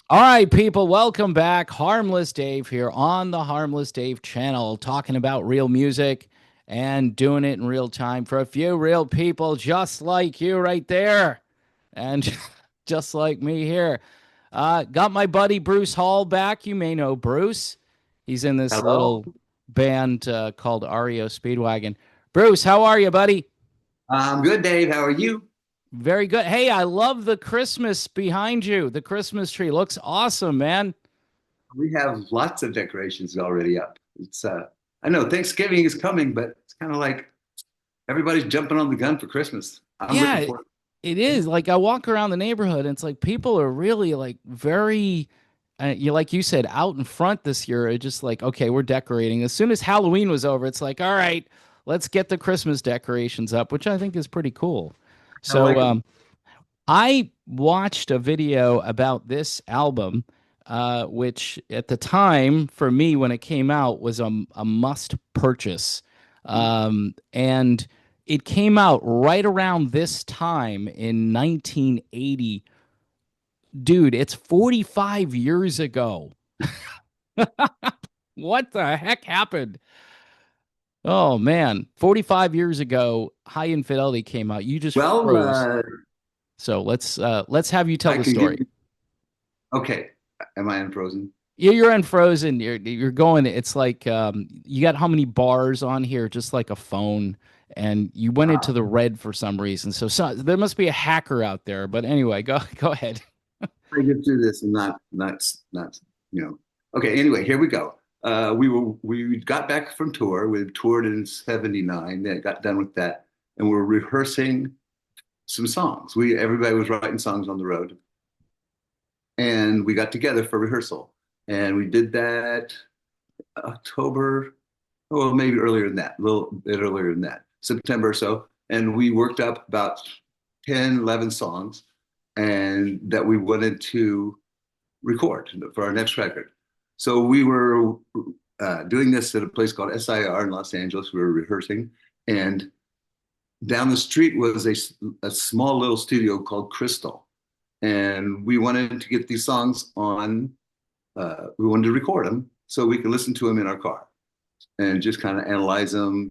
All right, people, welcome back. Harmless Dave here on the Harmless Dave channel, talking about real music and doing it in real time for a few real people just like you right there. And just like me here. Got my buddy Bruce Hall back. You may know Bruce. He's in this Hello. little band called REO Speedwagon. Bruce, how are you, buddy? I'm good, Dave. How are you? Very good. Hey, I love the Christmas behind you. The Christmas tree looks awesome, man. We have lots of decorations already up. I know Thanksgiving is coming, but it's kind of like everybody's jumping on the gun for Christmas. I'm looking Yeah, for it. it is. Like I walk around the neighborhood and it's like people are really like very you like you said out in front this year. It's just like, okay, we're decorating. As soon as Halloween was over, it's like, all right, let's get the Christmas decorations up, which I think is pretty cool. Kind of So like them. I watched a video about this album, which at the time for me when it came out was a must purchase. And it came out right around this time in 1980. Dude, it's 45 years ago. What the heck happened? Oh man, 45 years ago, High Infidelity came out. You just Well, froze. So let's have you tell I the can give story. you. Okay. Am I unfrozen? Yeah, you're unfrozen. You're going. It's like you got how many bars on here? Just like a phone, and you went into Uh, the red for some reason. So there must be a hacker out there. But anyway, go ahead. I get through this and not you know. Okay. Anyway, here we go. We got back from tour. We toured in '79. Then got done with that, and we're rehearsing some songs. We Everybody was writing songs on the road, and we got together for rehearsal. And we did that October, well, maybe earlier than that, a little bit earlier than that, September or so. And we worked up about 10, 11 songs and that we wanted to record for our next record. So we were doing this at a place called SIR in Los Angeles. We were rehearsing, and down the street was a small little studio called Crystal. And we wanted to get these songs on, we wanted to record them so we could listen to them in our car and just kind of analyze them,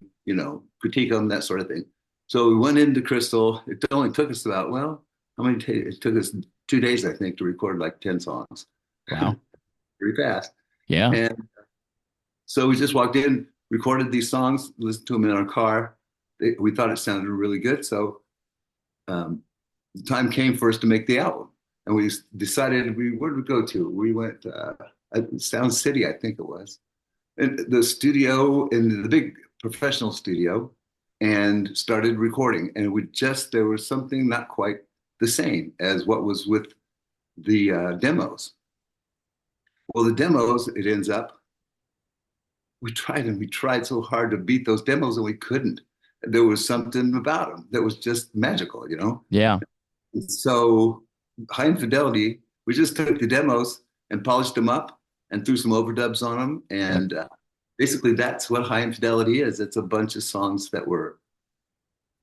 critique them, that sort of thing. So we went into Crystal. It only took us about, well, how many days? It took us 2 days, I think, to record like 10 songs. Wow. Pretty fast. Yeah. And so we just walked in, recorded these songs, listened to them in our car. We thought it sounded really good. So um, the time came for us to make the album. And we decided, where did we go to? We went Sound City, I think it was, and the studio, in the big professional studio, and started recording. And there was something not quite the same as what was with the demos. Well, the demos, it ends up, we tried so hard to beat those demos and we couldn't. There was something about them that was just magical. Yeah. So High Infidelity, we just took the demos and polished them up and threw some overdubs on them. Yep. And basically, that's what High Infidelity is. It's a bunch of songs that were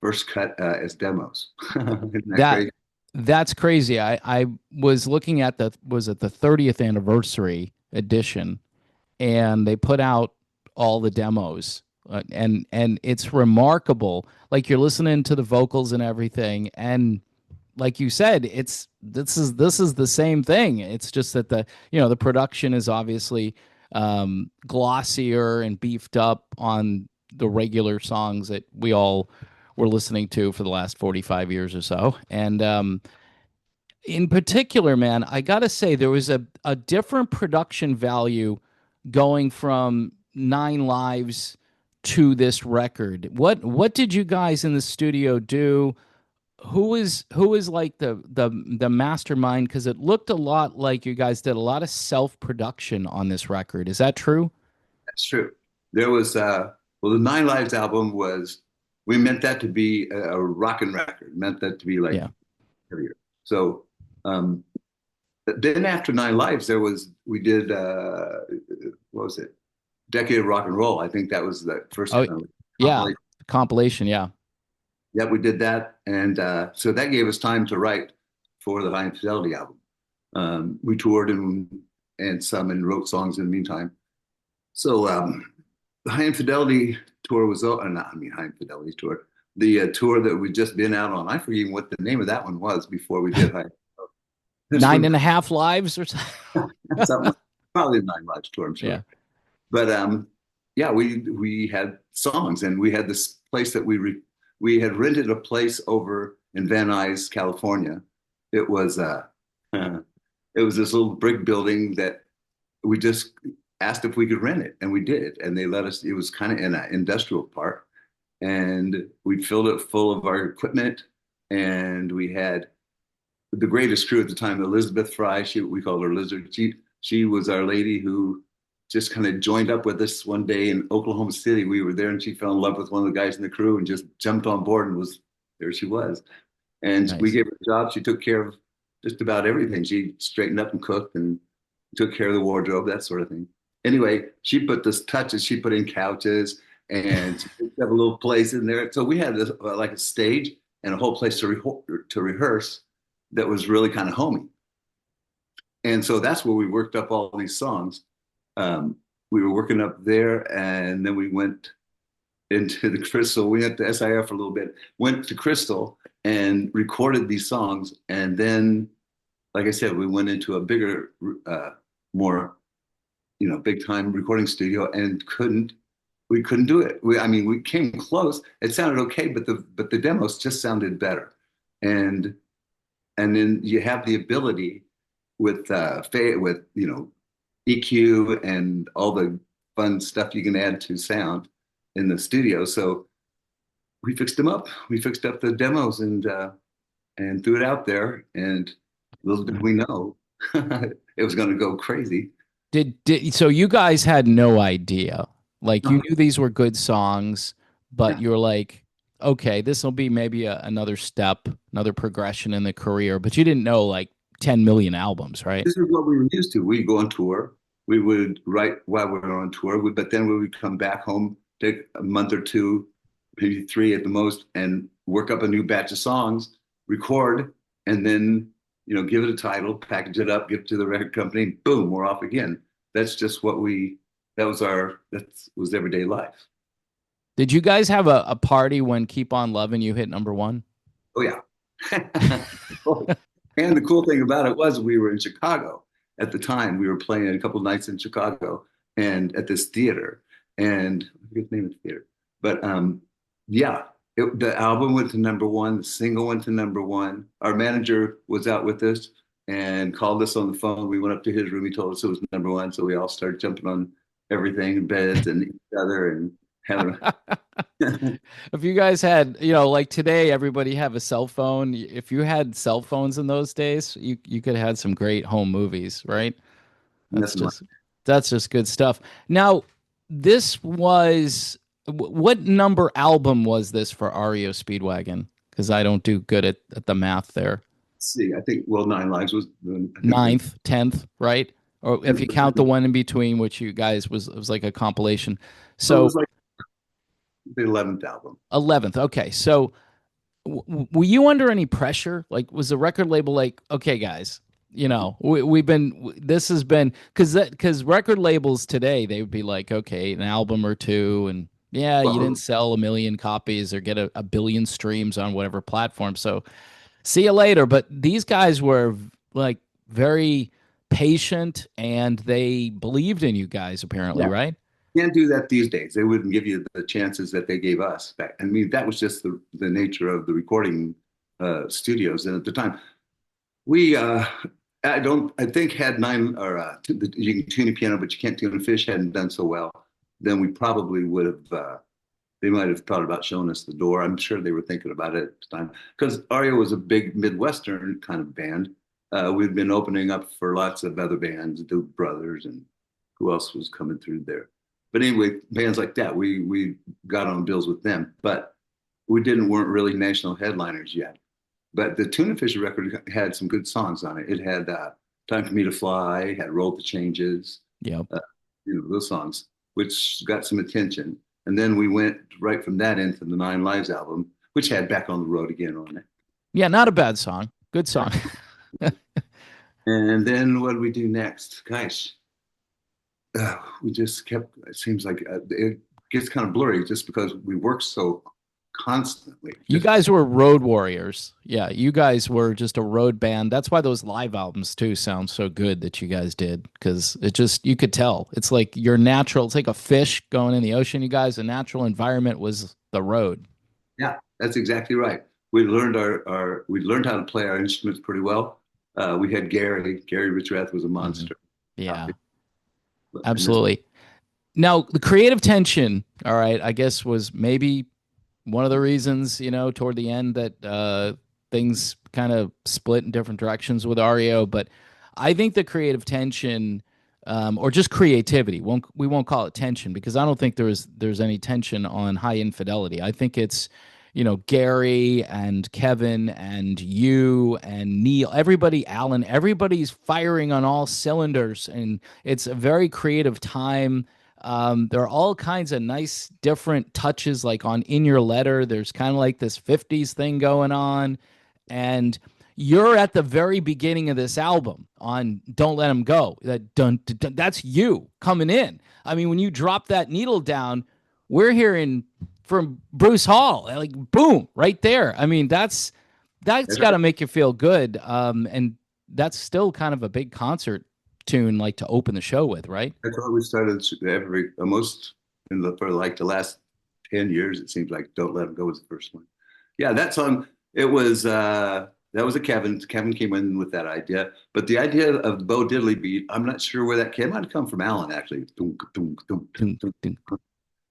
first cut as demos. Isn't that That crazy? that's crazy. I was looking at the was it the 30th anniversary edition, and they put out all the demos, and it's remarkable. Like you're listening to the vocals and everything, and like you said, it's this is the same thing. It's just that the production is obviously glossier and beefed up on the regular songs that we all were listening to for the last 45 years or so. And in particular, man, I gotta say there was a different production value going from Nine Lives to this record. What did you guys in the studio do? Who is like the mastermind? Because it looked a lot like you guys did a lot of self production on this record. Is that true? That's true. There was, well, the Nine Lives album was, we meant that to be a rockin' record, meant that to be like Yeah. heavier. So um, then after Nine Lives, we did, what was it? Decade of Rock and Roll. I think that was the first Oh, yeah. compilation. Compilation. Yeah. Yeah, we did that. And so that gave us time to write for the High Infidelity album. We toured and some and wrote songs in the meantime. So the High Infidelity tour was not I mean High Infidelity tour. The tour that we'd just been out on. I forget even what the name of that one was before we did High. This Nine one, and a half lives or something. something like, probably the Nine Lives tour, I'm Yeah. sure. But yeah, we had songs, and we had this place that we had rented a place over in Van Nuys, California. It was uh, it was this little brick building that we just asked if we could rent it, and we did, and they let us. It was kind of in an industrial park, and we filled it full of our equipment, and we had the greatest crew at the time, Elizabeth Fry. We called her Lizard. She was our lady who just kind of joined up with us one day in Oklahoma City. We were there, and she fell in love with one of the guys in the crew and just jumped on board and was there. She was, and we Nice. gave her a job. She took care of just about everything. She straightened up and cooked and took care of the wardrobe, that sort of thing. Anyway, she put this touches. She put in couches and she have a little place in there. So we had this like a stage and a whole place to rehearse that was really kind of homey. And so that's where we worked up all these songs. We were working up there, and then we went into the Crystal. We went to SIF for a little bit, went to Crystal and recorded these songs. And then, like I said, we went into a bigger, more, big time recording studio and we couldn't do it. I mean, we came close. It sounded okay, but the demos just sounded better. And and then you have the ability with EQ and all the fun stuff you can add to sound in the studio. So we fixed them up. We fixed up the demos and threw it out there. And little did we know it was going to go crazy. Did so you guys had no idea. Like you Oh, knew these were good songs, but yeah, you're like, okay, this will be maybe another step, another progression in the career, but you didn't know like 10 million albums, right? this is what we were used to. We'd go on tour. We would write while we were on tour, but then we would come back home, take a month or two, maybe three at the most, and work up a new batch of songs, record, and then give it a title, package it up, give it to the record company, boom, we're off again. That's just what we. That was everyday life. Did you guys have a party when Keep On Loving You hit number one? Oh yeah. And the cool thing about it was we were in Chicago at the time. We were playing a couple of nights in Chicago and at this theater, and I forget the name of the theater. But yeah, the album went to number one. The single went to number one. Our manager was out with us and called us on the phone. We went up to his room. He told us it was number one, so we all started jumping on everything in beds and each other and having. If you guys had, like today, everybody have a cell phone. If you had cell phones in those days, you could have had some great home movies, right? That's Nothing like. just that's just good stuff. Now, this was what number album was this for REO Speedwagon? Because I don't do good at the math there. See, I think Nine Lives was I think the Ninth, 10th, right? Or if you count the one in between, which you guys was like a compilation. so it So was like the 11th album. 11th. Okay. So were you under any pressure? Like, was the record label like, okay, guys, we've been, this has been, because record labels today, they would be like, okay, an album or two, and yeah, you didn't Well, sell a million copies or get a billion streams on whatever platform. So see you later. But these guys were like very patient and they believed in you guys, apparently, yeah, right? can't do that these days. They wouldn't give you the chances that they gave us back. I mean, that was just the nature of the recording studios. And at the time, we I think had nine or you can tune a piano, but you can't tune a fish hadn't done so well. Then we probably would have. They might have thought about showing us the door. I'm sure they were thinking about it at the time because REO was a big Midwestern kind of band. We'd been opening up for lots of other bands, the Brothers, and who else was coming through there. But anyway, bands like that, we got on bills with them, but weren't really national headliners yet. But the Tuna Fish record had some good songs on it. It had "Time for Me to Fly," had "Roll the Changes," Yep. uh, those songs, which got some attention. And then we went right from that into the Nine Lives album, which had "Back on the Road Again" on it. Yeah, not a bad song. Good song. And then what did we do next? Gosh, we just kept, it seems like it gets kind of blurry just because we work so constantly. You Just, guys were road warriors. Yeah, you guys were just a road band. That's why those live albums too sound so good that you guys did because it just you could tell. It's like your natural, it's like a fish going in the ocean, you guys. The natural environment was the road. yeah, that's exactly right. We learned how to play our instruments pretty well. We had Gary Richrath was a Hmm. monster. Yeah, And this, absolutely. Now, the creative tension, all right, I guess was maybe one of the reasons, toward the end that things kind of split in different directions with REO. But I think the creative tension, or just creativity, we won't call it tension because I don't think there's any tension on High Infidelity. I think it's Gary and Kevin and you and Neil, everybody, Alan, everybody's firing on all cylinders, and it's a very creative time. There are all kinds of nice different touches, like on In Your Letter. There's kind of like this 50s thing going on. And you're at the very beginning of this album on Don't Let Him Go. That's you coming in. I mean, when you drop that needle down, we're hearing from Bruce Hall, like boom, right there. I mean, that's that's got right. to make you feel good. And that's still kind of a big concert tune, like to open the show with, right? That's what we started every almost for like the last 10 years. It seems like "Don't Let Him Go" was the first one. Yeah, that song. It was that was a Kevin. Kevin came in with that idea, but the idea of the Bo Diddley beat, I'm not sure where that came. It might have come from Alan actually. Dunk, dunk, dunk, Dun, dunk. dun.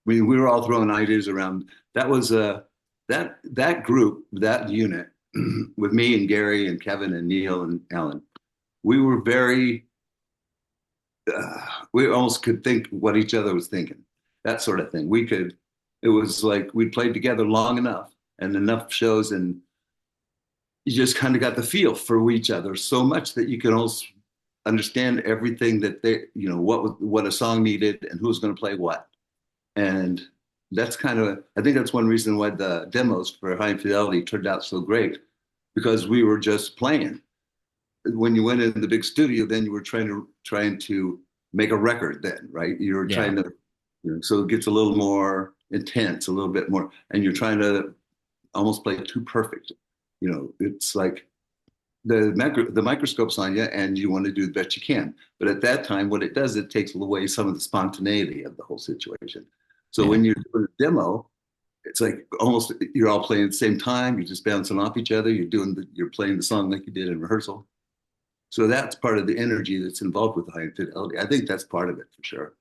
We were all throwing ideas around. That was that group, that unit, with me and Gary and Kevin and Neil and Alan. We were very we almost could think what each other was thinking, that sort of thing. It was like we played together long enough and enough shows, and you just kind of got the feel for each other so much that you can also understand everything that what a song needed and who was going to play what. And that's I think that's one reason why the demos for High Infidelity turned out so great because we were just playing. When you went in the big studio, then you were trying to make a record. Then, right? You were Yeah. trying to, so it gets a little more intense, a little bit more, and you're trying to almost play too perfect. It's like the microscope's on you, and you want to do the best you can. But at that time, what it does, it takes away some of the spontaneity of the whole situation. So Yeah. when you're doing a demo, it's like almost you're all playing at the same time. You're just bouncing off each other. You're playing the song like you did in rehearsal. So that's part of the energy that's involved with High Infidelity. I think that's part of it for sure.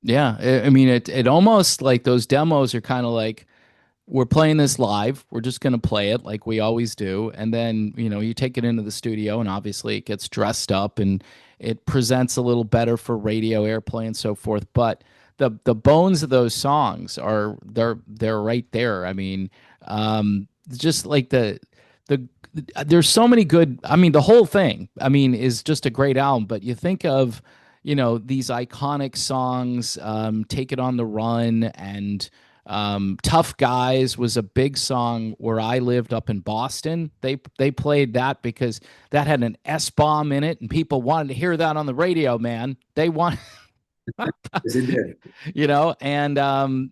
Yeah. I mean, it almost like those demos are kind of like, we're playing this live. We're just going to play it like we always do. And then, you take it into the studio and obviously it gets dressed up and it presents a little better for radio airplay and so forth. But the bones of those songs they're right there. I mean, just like the there's so many good, I mean, the whole thing, I mean, is just a great album. But you think of, these iconic songs, Take It on the Run and Tough Guys was a big song where I lived up in Boston. They played that because that had an S bomb in it and people wanted to hear that on the radio, man. They want Yes, it did. and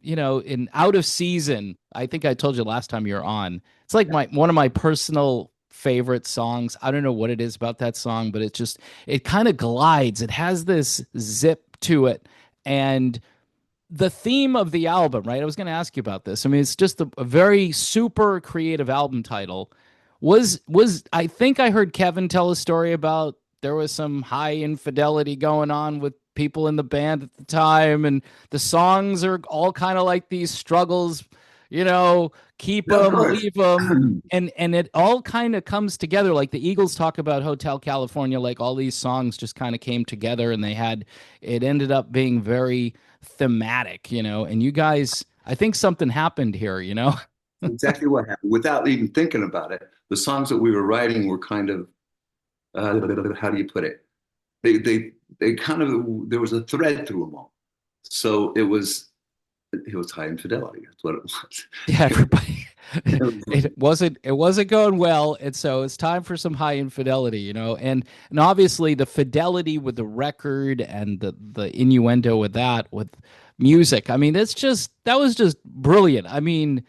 in Out of Season, I think I told you last time you were on. It's like Yeah, my one of my personal favorite songs. I don't know what it is about that song, but it kind of glides. It has this zip to it. And the theme of the album, right? I was going to ask you about this. I mean, it's just a very super creative album title. Was I think I heard Kevin tell a story about there was some high infidelity going on with people in the band at the time, and the songs are all kind of like these struggles, keep no, of them, course. leave them, and it all kind of comes together. Like the Eagles talk about Hotel California, like all these songs just kind of came together, and it ended up being very thematic, and you guys, I think something happened here. Exactly what happened. Without even thinking about it, the songs that we were writing were kind of how do you put it? They kind of there was a thread through them all. So it was high infidelity. That's what it was. Yeah, everybody. It was It wasn't going well, and so it's time for some high infidelity, and obviously the fidelity with the record and the innuendo with that with music. I mean, that was just brilliant. I mean,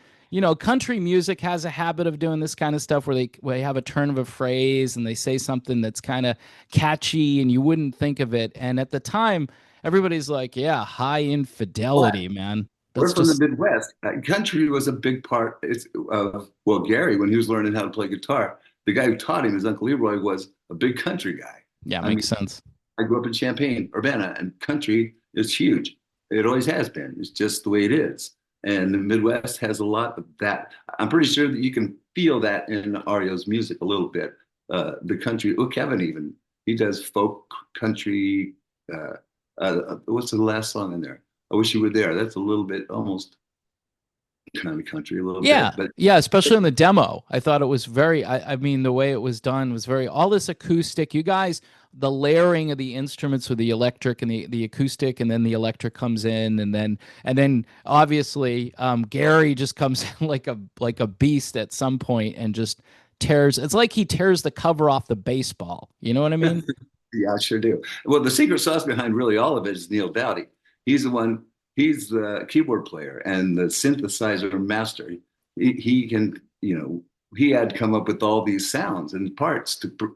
country music has a habit of doing this kind of stuff where they have a turn of a phrase and they say something that's kind of catchy and you wouldn't think of it. And at the time, everybody's like, yeah, high but infidelity, man. we're That's from the just Midwest. Country was a big part. Well, Gary, when he was learning how to play guitar, the guy who taught him, his Uncle Leroy, was a big country guy. yeah, I mean, makes sense. I grew up in Champaign, Urbana, and country is huge. It always has been. It's just the way it is. And the Midwest has a lot of that. I'm pretty sure that you can feel that in REO's music a little bit. The country, oh, Kevin even, he does folk country. Uh, what's the last song in there? I Wish You Were There. That's a little bit almost kind of country, a little Yeah, bit, but yeah, especially in the demo. I thought it was I mean, the way it was done was very, all this acoustic. You guys, the layering of the instruments with the electric and the acoustic, and then the electric comes in, and then obviously Gary just comes in like a beast at some point and just tears. It's like he tears the cover off the baseball. You know what I mean? yeah, I sure do. Well, the secret sauce behind really all of it is Neil Dowdy. He's the one, he's the keyboard player and the synthesizer master. He can, he had come up with all these sounds and parts to put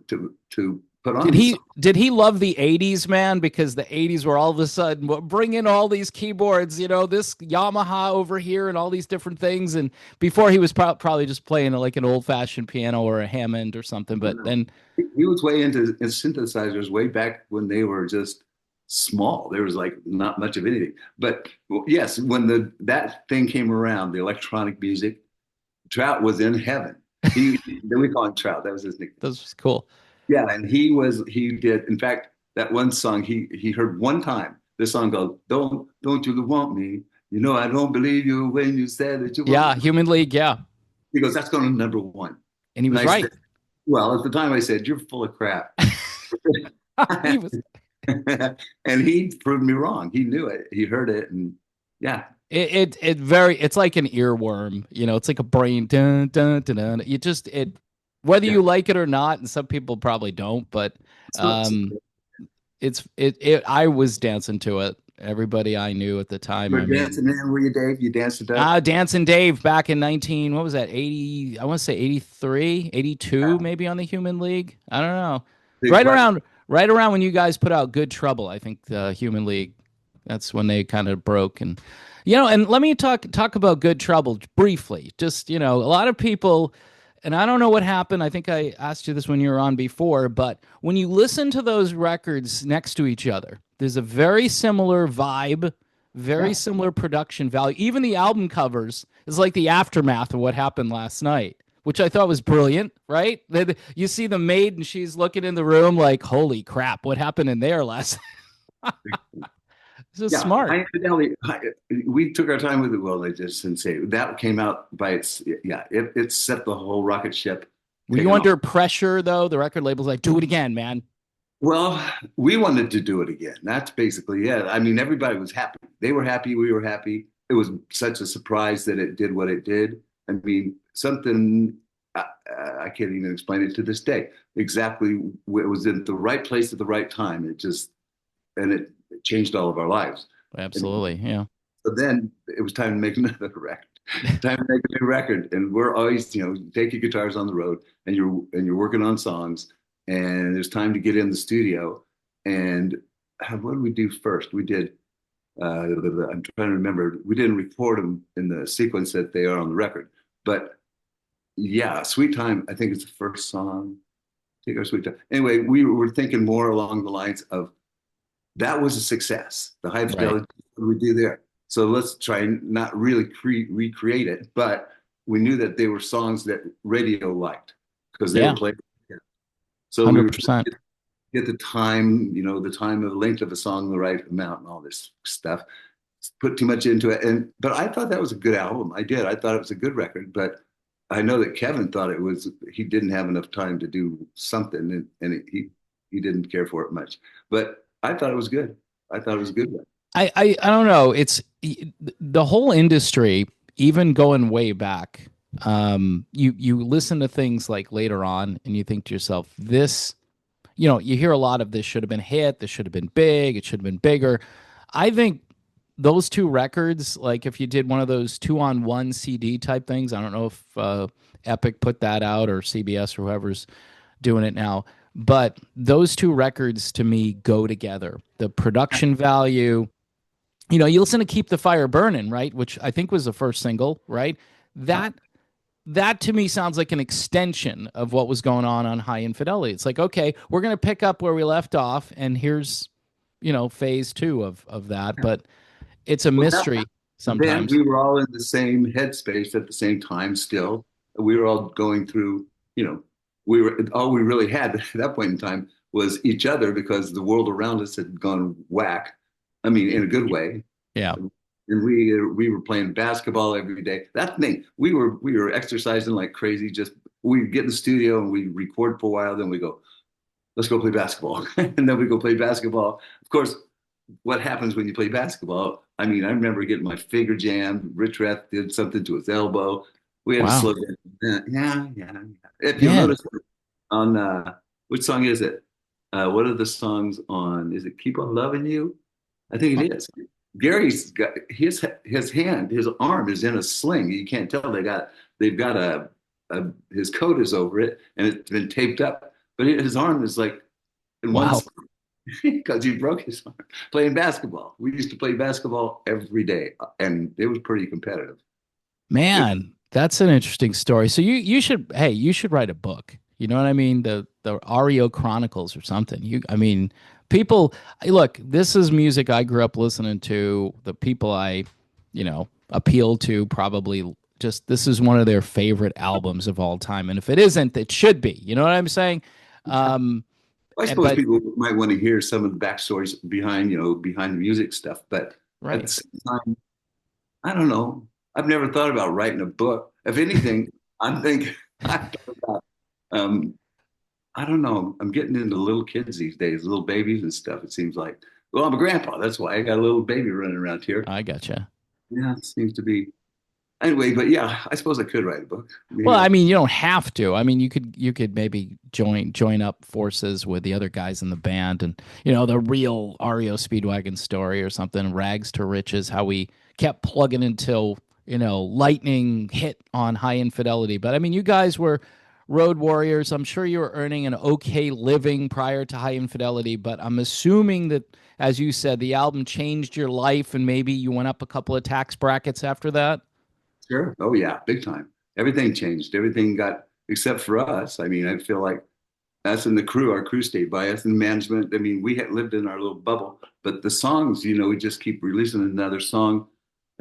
on Did these songs. he did he love the 80s, man? Because the 80s were all of a sudden bring in all these keyboards, this Yamaha over here and all these different things. And before he was probably just playing like an old-fashioned piano or a Hammond or something. No, But no. then, He was way into his synthesizers way back when they were just small. There was like not much of anything. But well, yes, when the that thing came around, the electronic music, Trout was in heaven. He then we call him Trout. That was his nickname. that was just cool. Yeah, and he did. In fact, that one song he heard one time. This song goes, "Don't you want me? You know I don't believe you when you said that you Yeah, want." Human League, yeah. He goes, "That's going to number one." And he And was I said, right. "Well, at the time I said you're full of crap," He was and he proved me wrong. He knew it. He heard it, and yeah, it's like an earworm, it's like a brain dun, dun, dun, dun. You just it whether yeah. you like it or not, and some people probably don't, but So, so um I was dancing to it. Everybody I knew at the time. you were I mean, dancing in, were you, Dave? You danced it up. Dancing Dave back in 19, what was that? 80, I want to say 83, 82, Yeah. maybe on the Human League. I don't know. Big Right right. around right around when you guys put out Good Trouble, I think the Human League, that's when they kind of broke. And let me talk about Good Trouble briefly. Just, a lot of people, and I don't know what happened. I think I asked you this when you were on before, but when you listen to those records next to each other, there's a very similar vibe, very Yeah. similar production value. Even the album covers is like the aftermath of what happened last night, which I thought was brilliant, right? You see the maid and she's looking in the room like, holy crap, what happened in there last night? This is Yeah, smart. High Infidelity. We took our time with it. Well, I just didn't say it. That came out by its. Yeah, it set the whole rocket ship Were you taking off. under pressure though? The record label's like, do it again, man. Well, we wanted to do it again. That's basically it. I mean, everybody was happy. They were happy. We were happy. It was such a surprise that it did what it did. I mean, something I can't even explain it to this day. Exactly, it was in the right place at the right time. It changed all of our lives. And Absolutely. Yeah. so then it was time to make another record. Time to make a new record. And we're always, take your guitars on the road and you're working on songs and there's time to get in the studio. And what did we do first? We did I'm trying to remember. We didn't record them in the sequence that they are on the record. But yeah, Sweet Time, I think it's the first song. Take Our Sweet Time. Anyway, we were thinking more along the lines of that was a success. The high Right. fidelity, what do we do there? So let's try and not really recreate it, but we knew that they were songs that radio liked because they were Yeah. played. Yeah. So we were trying 100%. to get the time, the time of the length of a song, the right amount, and all this stuff. Put too much into it, but I thought that was a good album. I did. I thought it was a good record, but I know that Kevin thought it was. He didn't have enough time to do something, and he didn't care for it much. But I thought it was good. I thought it was a good one. I don't know. It's the whole industry, even going way back. You listen to things like later on and you think to yourself, this, you know, you hear a lot of this should have been hit, this should have been big, it should have been bigger. I think those two records, like if you did one of those two on one CD type things, I don't know if Epic put that out or CBS or whoever's doing it now, but those two records to me go together. The production value, you know, you listen to Keep the Fire Burning, right? Which I think was the first single, right? Uh, That that to me sounds like an extension of what was going on High Infidelity. It's like, okay, we're going to pick up where we left off, and here's, you know, phase two of that. But it's a well, that, mystery then sometimes. we were all in the same headspace at the same time. Still, we were all going through. You know, we were all we really had at that point in time was each other because the world around us had gone whack. I mean, in a good way. Yeah. And we were playing basketball every day. That thing, we were exercising like crazy. Just we get in the studio and we record for a while, then we go, let's go play basketball, and then we go play basketball. Of course, what happens when you play basketball? I mean, I remember getting my finger jammed. Rich Rath did something to his elbow. We had to Wow. slow down. Yeah, yeah, yeah. If you'll Man. notice on which song is it? What are the songs on? Is it "Keep on Loving You"? I think it is. Gary's got his hand, his arm is in a sling. You can't tell they've got a his coat is over it and it's been taped up, but his arm is like in one Wow. spot because he broke his arm playing basketball. We used to play basketball every day, and it was pretty competitive. It, Man, that's an interesting story. So you should, hey, you should write a book. You know what I mean? The REO Chronicles or something. You I mean, people look, this is music I grew up listening to. The people I, you know, appeal to probably just this is one of their favorite albums of all time. And if it isn't, it should be. You know what I'm saying? Um I suppose but people might want to hear some of the backstories behind, behind the music stuff, but at the right. same time, I don't know. I've never thought about writing a book. If anything, I'm thinking I thought about um, I don't know. I'm getting into little kids these days, little babies and stuff. It seems like. Well, I'm a grandpa. That's why I got a little baby running around here. I gotcha. Yeah, it seems to be. Anyway, but yeah, I suppose I could write a book. Well, Maybe I I'll. mean, you don't have to. I mean, you could maybe join up forces with the other guys in the band, and you know the real REO Speedwagon story or something, rags to riches, how we kept plugging until you know lightning hit on High Infidelity. But I mean, you guys were road warriors. I'm sure you were earning an okay living prior to High Infidelity, but I'm assuming that, as you said, the album changed your life, and maybe you went up a couple of tax brackets after that. Sure. Oh yeah, big time. Everything changed. Everything got except for us. I mean, I feel like us and the crew, our crew stayed by us and management. I mean, we had lived in our little bubble, but the songs, we just keep releasing another song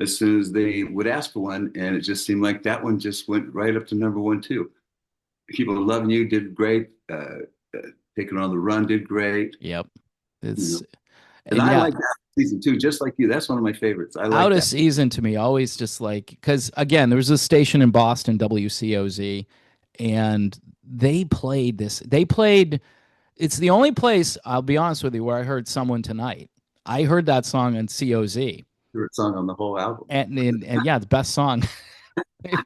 as soon as they would ask for one. And it just seemed like that one just went right up to number one, too. Keep on Loving You did great. Taking on the Run did great. Yep. You It's know, and and I yeah, like that season too, just like you. That's one of my favorites. I out like of that. season to me always just like because again there was a station in Boston WCOZ and they played it's the only place I'll be honest with you where I heard Someone Tonight. I heard that song on COZ Favorite song on the whole album. and yeah, the best song.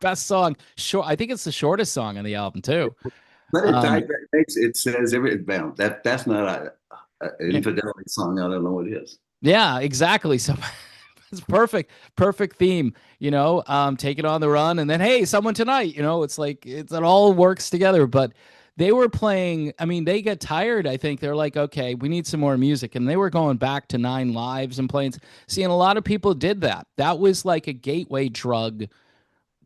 Best song short. I think it's the shortest song on the album too. But um it says every well, that's not an yeah, infidelity song. I don't know what it is. yeah, exactly. So it's perfect theme, you know, take it on the run and then, hey, Someone Tonight, you know, it's like it all works together. But they were playing, I mean, they get tired. I think they're like, okay, we need some more music. And they were going back to Nine Lives and playing. See, and a lot of people did that. That was like a gateway drug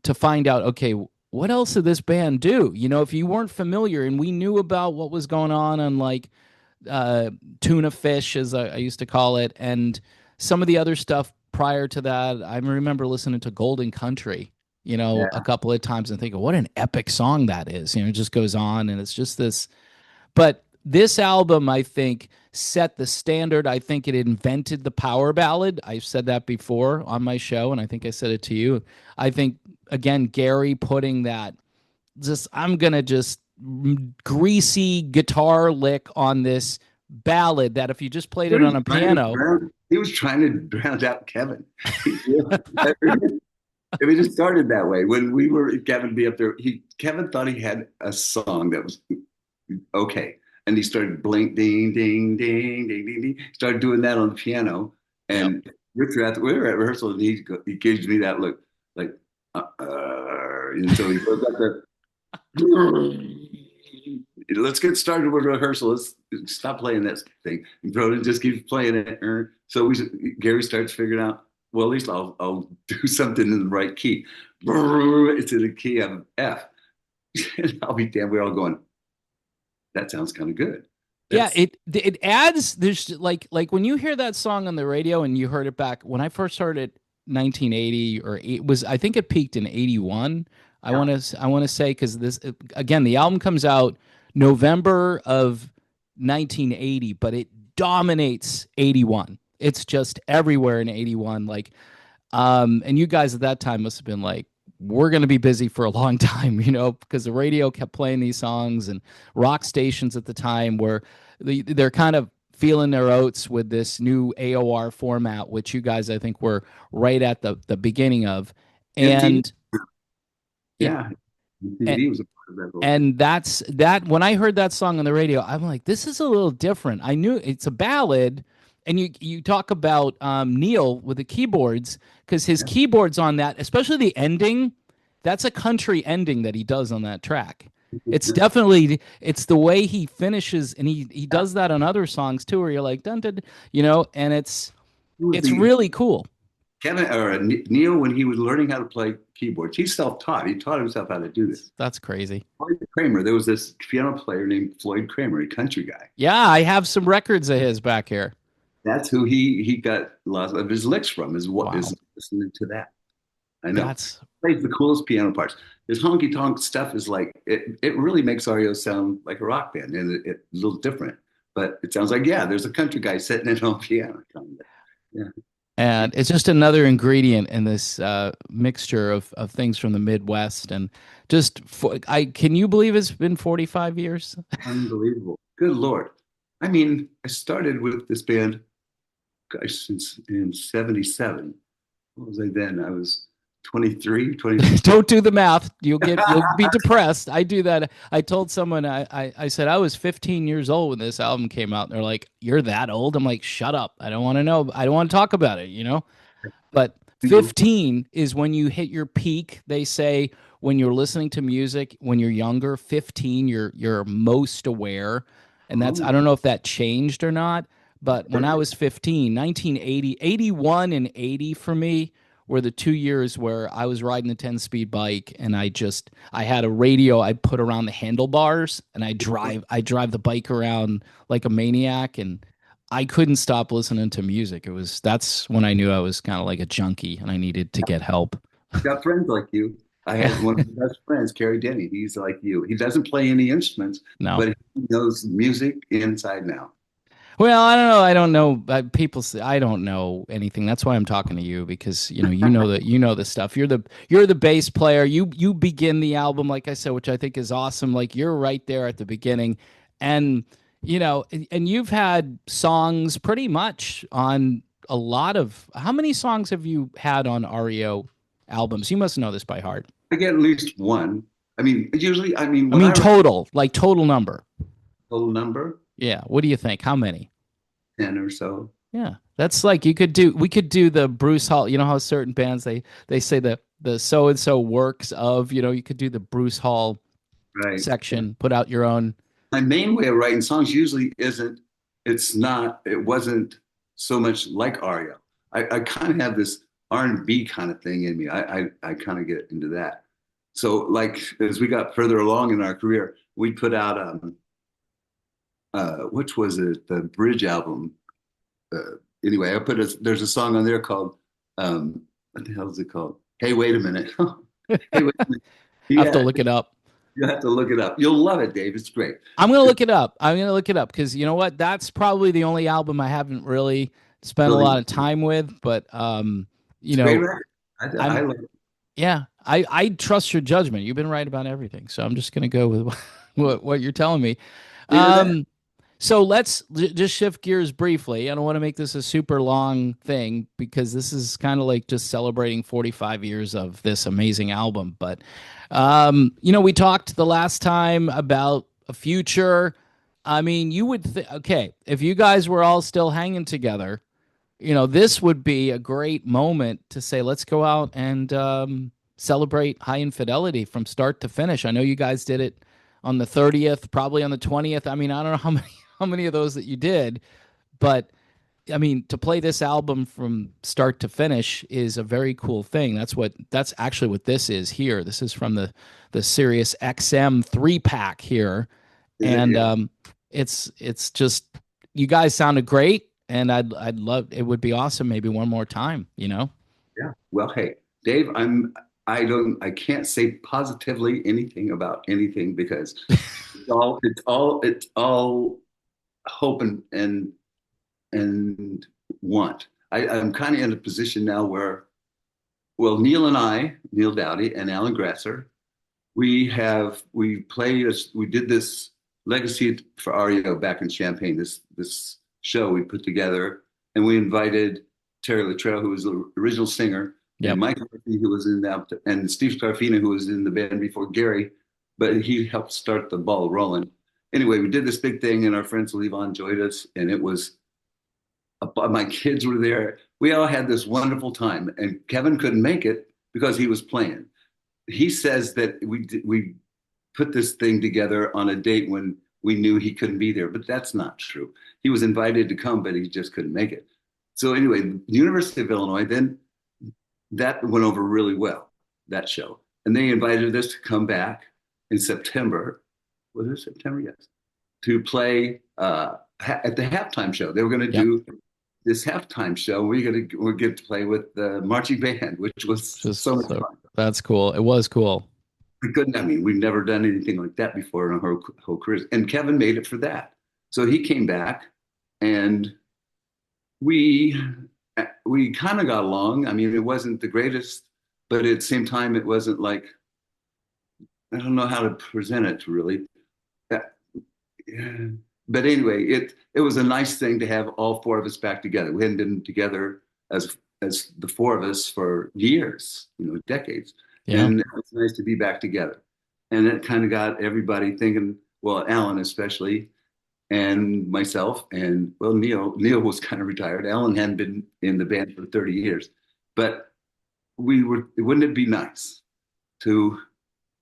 to find out, okay, what else did this band do? You know, if you weren't familiar and we knew about what was going on like uh, tuna fish, as I used to call it, and some of the other stuff prior to that. I remember listening to Golden Country, you know, a Yeah, couple of times and thinking, what an epic song that is. You know, it just goes on and it's just this. But this album, I think, set the standard. I think it invented the power ballad. I've said that before on my show, and I think I said it to you. I think, again, Gary putting that just I'm gonna just greasy guitar lick on this ballad that if you just played he it on was a trying to piano, drown. He was trying to drown out Kevin. I mean, it started that way. When we were Kevin be up there, Kevin thought he had a song that was okay. And he started blink, ding, ding, ding, ding, ding, ding. Started doing that on the piano. Yep. And Richard, we were at rehearsal, and he gives me that look, like, and so he goes up there. Let's get started with rehearsal. Let's stop playing that thing. And Broden just keeps playing it. So Gary starts figuring out, well, at least I'll do something in the right key. It's in the key of F. And I'll be damned. We're all going, that sounds kind of good. Yeah, That's it adds there's like when you hear that song on the radio and you heard it back when I first heard it 1980 or it was I think it peaked in 81. I want to say cuz this again the album comes out November of 1980, but it dominates 81. It's just everywhere in 81 like and you guys at that time must have been like, we're going to be busy for a long time, because the radio kept playing these songs and rock stations at the time were they're kind of feeling their oats with this new AOR format, which you guys I think were right at the beginning of, MTV. and yeah, Yeah, and MTV was a part of that whole. and that's that when I heard that song on the radio, I'm like, this is a little different. I knew it's a ballad, and you talk about Neil with the keyboards because his Yeah. keyboards on that, especially the ending, that's a country ending that he does on that track. It's definitely it's the way he finishes, and he does that on other songs too, where you're like dun dun, and Who was it's the really cool. Kevin or Neil when he was learning how to play keyboards? He's self-taught. He taught himself how to do this. That's crazy. Floyd Kramer. There was this piano player named Floyd Kramer, a country guy. Yeah, I have some records of his back here. That's who he got lots of his licks from. Is what Wow, is listening to that. I know. that's Plays the coolest piano parts. His honky tonk stuff is like it really makes REO sound like a rock band, and it's a little different. But it sounds like, yeah, there's a country guy sitting in on piano. Yeah. and it's just another ingredient in this mixture of things from the Midwest. And just I can you believe it's been 45 years? Unbelievable. Good Lord. I mean, I started with this band, gosh, since in 77. What was I then? I was 23, 24. Don't do the math. You'll be depressed. I do that. I told someone I said I was 15 years old when this album came out. And they're like, "You're that old?" I'm like, "Shut up. I don't want to know. I don't want to talk about it." But 15 is when you hit your peak. They say when you're listening to music when you're younger, 15 you're most aware. And that's I Oh, don't know if that changed or not, but when I was 15, 1980, 81 and 80 for me were the 2 years where I was riding a 10-speed bike and I had a radio I put around the handlebars and I drive the bike around like a maniac and I couldn't stop listening to music. That's when I knew I was kind of like a junkie and I needed to get help. got friends like you. I Yeah. had one of my best friends, Kerry Denny. He's like you. He doesn't play any instruments, No. but he knows music inside now. Well, I don't know. I don't know. People say I don't know anything. That's why I'm talking to you because you know the stuff. You're the bass player. You begin the album like I said, which I think is awesome. Like you're right there at the beginning, and and you've had songs pretty much on a lot of. How many songs have you had on REO albums? You must know this by heart. I get at least one. I mean, usually, I mean, I when mean I write total, like total number. a whole number, Yeah. What do you think? How many? 10 or so, Yeah, that's like we could do the Bruce Hall. You know how certain bands they say the so and so works of. You could do the Bruce Hall right? section. Put out your own. My main way of writing songs usually it wasn't so much like REO. I kind of have this R&B kind of thing in me. I kind of get into that. So like as we got further along in our career, we put out which was it, the Bridge album. Anyway, there's a song on there called what the hell is it called? Hey, wait a minute. Hey, wait a minute. I have to Yeah, look it up. you have to look it up. You'll love it, Dave. It's great. I'm gonna It's look it up. I'm gonna look it up because you know what? That's probably the only album I haven't really spent a really lot of time with. But you it's a great know, record. I I'm love it. yeah. I trust your judgment. You've been right about everything, so I'm just gonna go with what you're telling me. You hear that? Um, So let's just shift gears briefly. I don't want to make this a super long thing because this is kind of like just celebrating 45 years of this amazing album. But, we talked the last time about a future. I mean, you would okay, if you guys were all still hanging together, this would be a great moment to say, let's go out and celebrate High Infidelity from start to finish. I know you guys did it on the 30th, probably on the 20th. I mean, I don't know how many how many of those that you did, but I mean, to play this album from start to finish is a very cool thing. That's actually what this is here. This is from the Sirius XM 3-pack here, Is it? and Yeah. it's just you guys sounded great, and I'd love it would be awesome maybe one more time. Yeah. Well, hey, Dave, I can't say positively anything about anything because it's all hope and want. I'm kind of in a position now where, well, Neil Dowdy and Alan Grasser, we did this legacy for REO back in Champaign, this show we put together, and we invited Terry Luttrell, who was the original singer, and Yep. Mike Murphy, who was in that, and Steve Scarfino, who was in the band before Gary, but he helped start the ball rolling. Anyway, we did this big thing, and our friends Levon joined us, and it was my kids were there. We all had this wonderful time, and Kevin couldn't make it because he was playing. He says that we put this thing together on a date when we knew he couldn't be there, but that's not true. He was invited to come, but he just couldn't make it. So anyway, the University of Illinois, then that went over really well, that show. And they invited us to come back in September. Was it September? Yes. To play at the halftime show. They were going to Yep. do this halftime show. We get to play with the marching band, which was so Just much so fun. that's cool. It was cool. We couldn't. I mean, we've never done anything like that before in our whole careers. And Kevin made it for that. So he came back, and we we kind of got along. I mean, it wasn't the greatest, but at the same time, it wasn't like I don't know how to present it really. That, yeah. But anyway, it was a nice thing to have all four of us back together. We hadn't been together as the four of us for years, decades, Yeah. and it was nice to be back together. And it kind of got everybody thinking. Well, Alan especially, and myself, and well, Neil was kind of retired. Alan hadn't been in the band for 30 years, but we were. Wouldn't it be nice to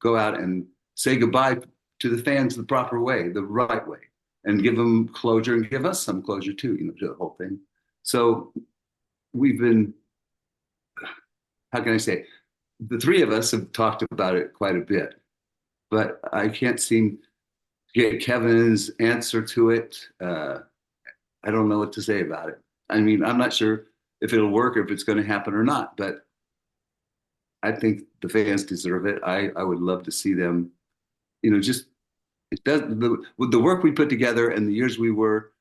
go out and say goodbye to the fans the proper way, the right way, and give them closure and give us some closure too, to the whole thing. So we've been, how can I say, the three of us have talked about it quite a bit, but I can't seem to get Kevin's answer to it. I don't know what to say about it. I mean, I'm not sure if it'll work or if it's going to happen or not, but I think the fans deserve it. I would love to see them, just it does with the work we put together and the years we were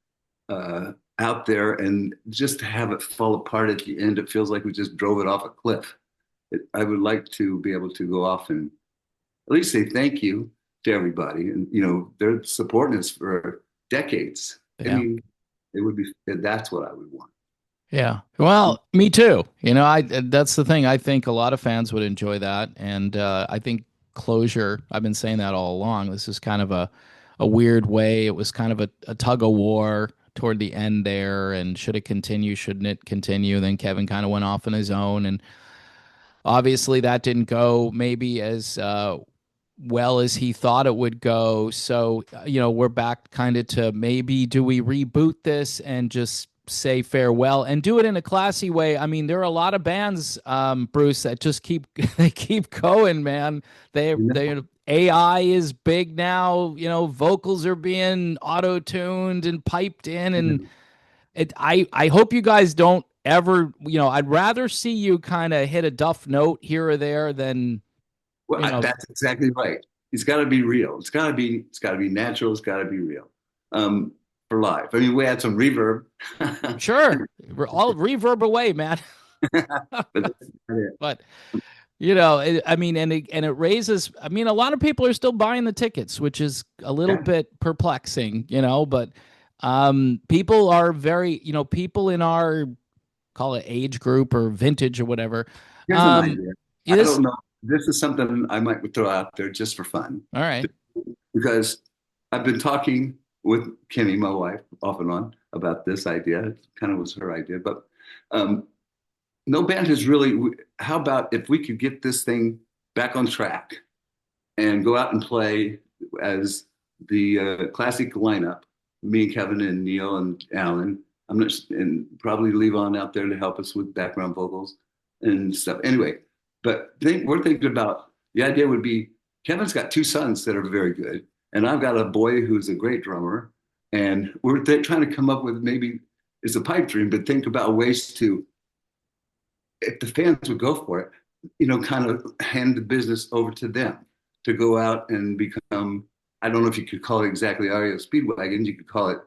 out there, and just to have it fall apart at the end, it feels like we just drove it off a cliff. I would like to be able to go off and at least say thank you to everybody, and they're supporting us for decades. I Yeah. mean, it would be that's what I would want. Yeah. Well, me too. I that's the thing. I think a lot of fans would enjoy that, and I think closure. I've been saying that all along. This is kind of a weird way. It was kind of a tug of war toward the end there, and should it continue? Shouldn't it continue? Then Kevin kind of went off on his own, and obviously that didn't go maybe as well as he thought it would go. So, we're back kind of to maybe do we reboot this and just say farewell and do it in a classy way. I mean, there are a lot of bands, Bruce, that just keep they keep going, man. They AI is big now. Vocals are being auto tuned and piped in, and I hope you guys don't ever. I'd rather see you kind of hit a duff note here or there than Well, you know. that's exactly right. It's got to be real. It's got to be natural. It's got to be real for live. I mean, we had some reverb, Sure, we're all reverb away, man. but that's not it. But I mean, and it raises. I mean, a lot of people are still buying the tickets, which is a little Yeah. bit perplexing, but People are very, people in our call it age group or vintage or whatever. Here's an Um, idea. I this, don't know. This is something I might throw out there just for fun all right. because I've been talking with Kimmy, my wife, off and on about this idea. It kind of was her idea, but um, no band has really. How about if we could get this thing back on track and go out and play as the classic lineup? Me and Kevin and Neil and Alan. I'm not, and probably Levon out there to help us with background vocals and stuff. Anyway, but we're thinking about the idea would be Kevin's got two sons that are very good, and I've got a boy who's a great drummer, and we're trying to come up with maybe it's a pipe dream, but think about ways to if the fans would go for it, kind of hand the business over to them to go out and become, I don't know if you could call it exactly REO Speedwagon, you could call it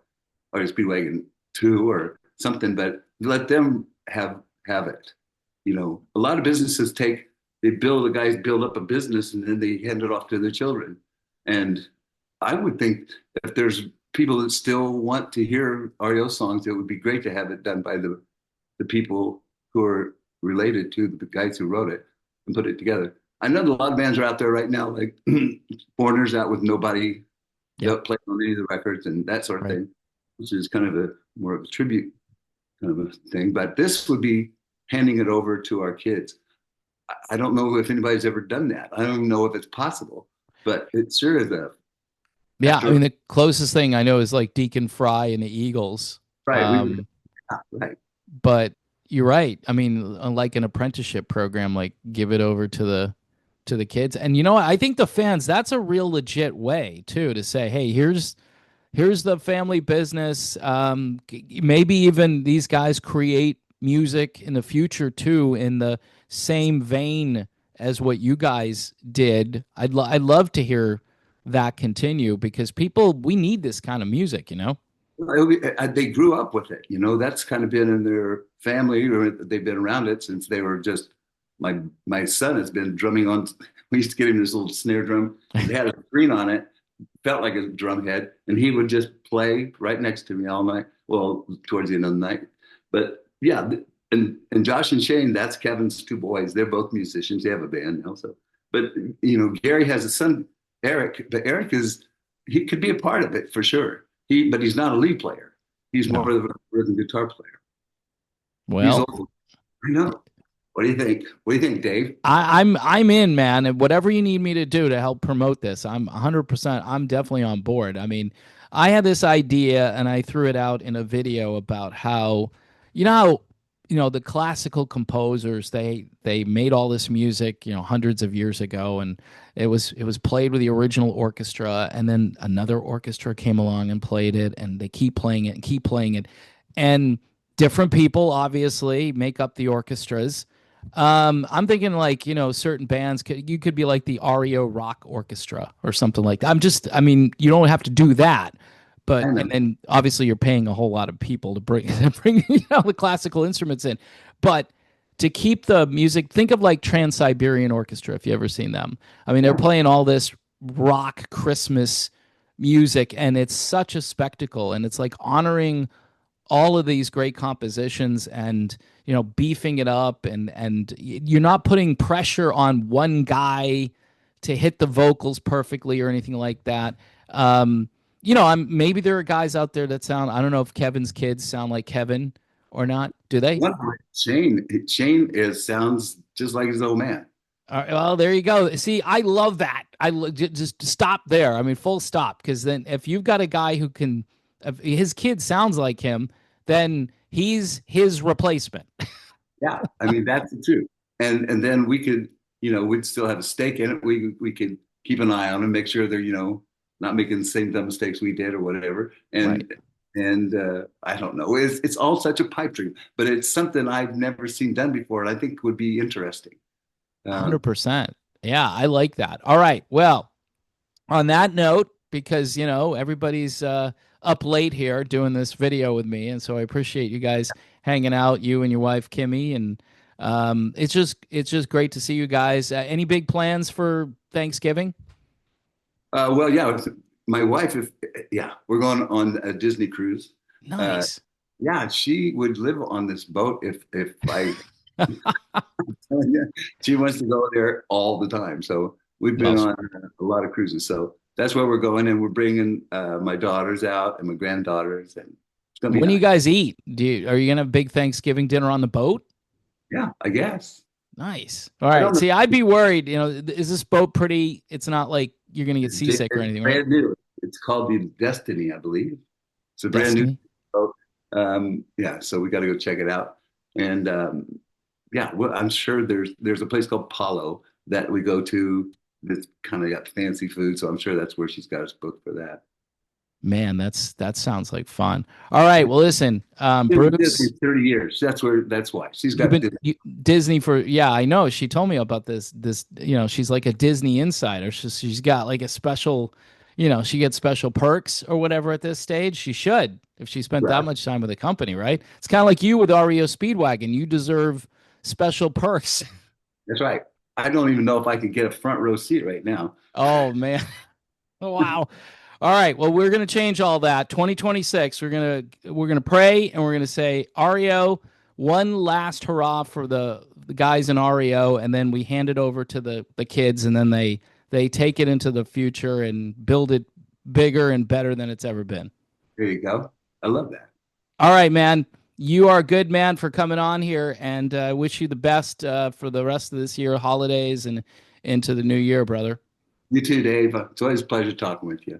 REO Speedwagon 2 or something, but let them have it. A lot of businesses the guys build up a business and then they hand it off to their children. And I would think if there's people that still want to hear REO songs, it would be great to have it done by the people who are related to the guys who wrote it and put it together. I know a lot of bands are out there right now, like Foreigners out with nobody Yep. playing on any of the records and that sort of Right. thing, which is kind of a more of a tribute kind of a thing. But this would be handing it over to our kids. I don't know if anybody's ever done that. I don't even know if it's possible, but it sure is a Yeah. I after mean, the closest thing I know is like Deacon Fry and the Eagles. right. Um, Right. but you're right. I mean, like an apprenticeship program, like give it over to the kids. And you know what? I think the fans, that's a real legit way too to say, hey, here's the family business. Maybe even these guys create music in the future too, in the same vein as what you guys did. I'd love to hear that continue because people we need this kind of music. They grew up with it. That's kind of been in their family, or they've been around it since they were just. My son has been drumming on. We used to get him this little snare drum. It had a screen on it, felt like a drum head, and he would just play right next to me all night. Well, towards the end of the night, but yeah, and Josh and Shane, that's Kevin's two boys. They're both musicians. They have a band also. But Gary has a son, Eric. But Eric he could be a part of it for sure. But he's not a lead player. He's more No. of a rhythm guitar player. He's Well, old. I know. What do you think? What do you think, Dave? I'm in, man, and whatever you need me to do to help promote this, I'm 100%. I'm definitely on board. I mean, I had this idea and I threw it out in a video about how, you know, how, the classical composers they made all this music, hundreds of years ago, and it was played with the original orchestra, and then another orchestra came along and played it, and they keep playing it and keep playing it, and different people obviously make up the orchestras. I'm thinking like, certain bands you could be like the REO Rock Orchestra or something like that. I mean, you don't have to do that, I but and know. then obviously you're paying a whole lot of people to bring bring the classical instruments in, but to keep the music, think of like Trans Siberian Orchestra if you ever seen them. I mean, they're Yeah. playing all this rock Christmas music, and it's such a spectacle, and it's like honoring all of these great compositions and beefing it up, and you're not putting pressure on one guy to hit the vocals perfectly or anything like that. I'm maybe there are guys out there that sound, I don't know if Kevin's kids sound like Kevin or not. Do they? One point, Shane sounds just like his old man. All right, well, there you go. See, I love that. Just stop there. I mean, full stop. Because then, if you've got a guy who can, if his kid sounds like him, then he's his replacement. Yeah, I mean that's the truth. And then we could, we'd still have a stake in it. We could keep an eye on them, make sure they're, not making the same dumb mistakes we did or whatever. Right. And I don't know. It's all such a pipe dream, but it's something I've never seen done before, and I think would be interesting. Uh, 100%. Yeah, I like that. All right. Well, on that note, because everybody's up late here doing this video with me, and so I appreciate you guys hanging out, you and your wife Kimmy, and it's just great to see you guys. Any big plans for Thanksgiving? well, yeah, my wife, if yeah, we're going on a Disney cruise. Uh, Nice. yeah, she would live on this boat if I. Yeah, she wants to go there all the time. So we've been Well, on a lot of cruises. So that's where we're going, and we're bringing my daughters out and my granddaughters, and it's gonna be when do you nice. guys eat? Are you gonna have a big Thanksgiving dinner on the boat? Yeah, I guess. Nice. All I right. don't know. See, I'd be worried. Is this boat pretty? It's not like you're gonna get seasick or It's anything, right? brand new. It's called the Destiny, I believe. It's a brand new Destiny. boat. Yeah, so we got to go check it out. And yeah, well, I'm sure there's a place called Palo that we go to that's kind of got fancy food. So I'm sure that's where she's got us booked for that. Man, that sounds like fun. All right. Well, listen, Been with Disney Bruce, 30 years. That's why she's you've got been Disney. Disney for, yeah, I know. She told me about this, she's like a Disney insider. She's got like a special, she gets special perks or whatever at this stage. She should, if she spent that Right. much time with the company, right? It's kind of like you with REO Speedwagon. You deserve special perks. That's right. I don't even know if I could get a front row seat right now. Oh man. Wow. All right. Well, we're going to change all that. 2026. We're going to pray and we're going to say REO, one last hurrah for the guys in REO, and then we hand it over to the kids, and then they take it into the future and build it bigger and better than it's ever been. There you go. I love that. All right, man. You are a good man for coming on here, and I wish you the best for the rest of this year, holidays, and into the new year, brother. You too, Dave. It's always a pleasure talking with you.